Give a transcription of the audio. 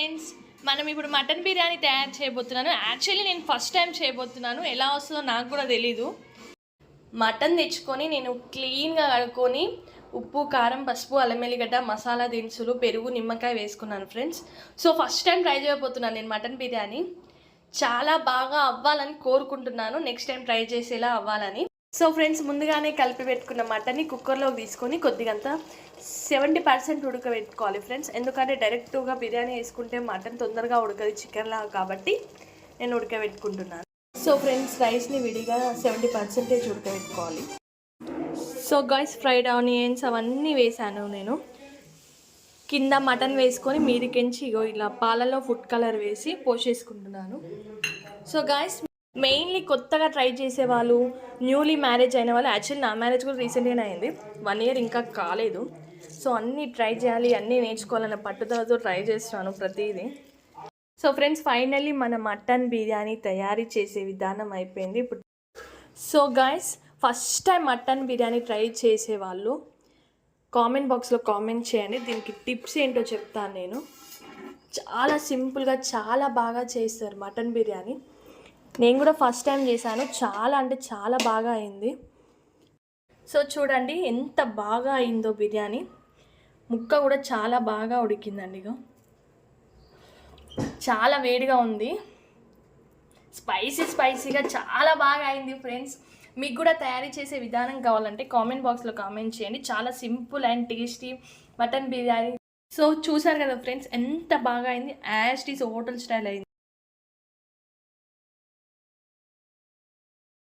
Friends, మనం ఇప్పుడు mutton biryani తయారు చేయబోతున్నాను. యాక్చువల్లీ నేను ఫస్ట్ టైం చేయబోతున్నాను. ఎలా వస్తుందో నాకు కూడా తెలీదు. మటన్ తెచ్చుకొని నేను క్లీన్గా కడుక్కొని ఉప్పు, కారం, పసుపు, అల్లం వెల్లిగడ్డ, మసాలా దినుసులు, పెరుగు, నిమ్మకాయ వేసుకున్నాను friends. So first time try చేయబోతున్నాను నేను మటన్ బిర్యానీ. చాలా బాగా అవ్వాలని కోరుకుంటున్నాను, నెక్స్ట్ టైం ట్రై చేసేలా అవ్వాలని. సో ఫ్రెండ్స్, ముందుగానే కలిపి పెట్టుకున్న మటన్ని కుక్కర్లోకి తీసుకొని కొద్దిగంతా 70% ఉడకబెట్టుకోవాలి ఫ్రెండ్స్. ఎందుకంటే డైరెక్ట్గా బిర్యానీ వేసుకుంటే మటన్ తొందరగా ఉడకదు చికెన్ లాగా, కాబట్టి నేను ఉడకబెట్టుకుంటున్నాను. సో ఫ్రెండ్స్, రైస్ని విడిగా 70% ఉడకబెట్టుకోవాలి. సో గాయ్స్, ఫ్రైడ్ ఆనియన్స్ అవన్నీ వేసాను నేను. కింద మటన్ వేసుకొని మీదికెంచి ఇగో ఇలా పాలలో ఫుడ్ కలర్ వేసి పోసేసుకుంటున్నాను. సో గాయ్స్, మెయిన్లీ కొత్తగా ట్రై చేసేవాళ్ళు, న్యూలీ మ్యారేజ్ అయిన వాళ్ళు, యాక్చువల్లీ నా మ్యారేజ్ కూడా రీసెంట్గానే అయింది, 1 year ఇంకా కాలేదు. సో అన్నీ ట్రై చేయాలి, అన్నీ నేర్చుకోవాలన్న పట్టుదలతో ట్రై చేస్తున్నాను ప్రతిదీ. సో ఫ్రెండ్స్, ఫైనల్లీ మన మటన్ బిర్యానీ తయారీ చేసే విధానం అయిపోయింది ఇప్పుడు. So guys, first time mutton biryani try చేసేవాళ్ళు కామెంట్ బాక్స్లో కామెంట్ చేయండి. దీనికి టిప్స్ ఏంటో చెప్తాను నేను. చాలా సింపుల్గా చాలా బాగా చేస్తారు మటన్ బిర్యానీ. నేను కూడా ఫస్ట్ టైం చేశాను, చాలా అంటే చాలా బాగా అయింది. సో చూడండి ఎంత బాగా అయిందో బిర్యానీ. ముక్క కూడా చాలా బాగా ఉడికిందండి. ఇక చాలా వేడిగా ఉంది, స్పైసీగా చాలా బాగా అయింది ఫ్రెండ్స్. మీకు కూడా తయారీ చేసే విధానం కావాలంటే కామెంట్ బాక్స్లో కామెంట్ చేయండి. చాలా simple and tasty mutton biryani. So చూసారు కదా ఫ్రెండ్స్, ఎంత బాగా అయింది. As it is hotel style అయింది.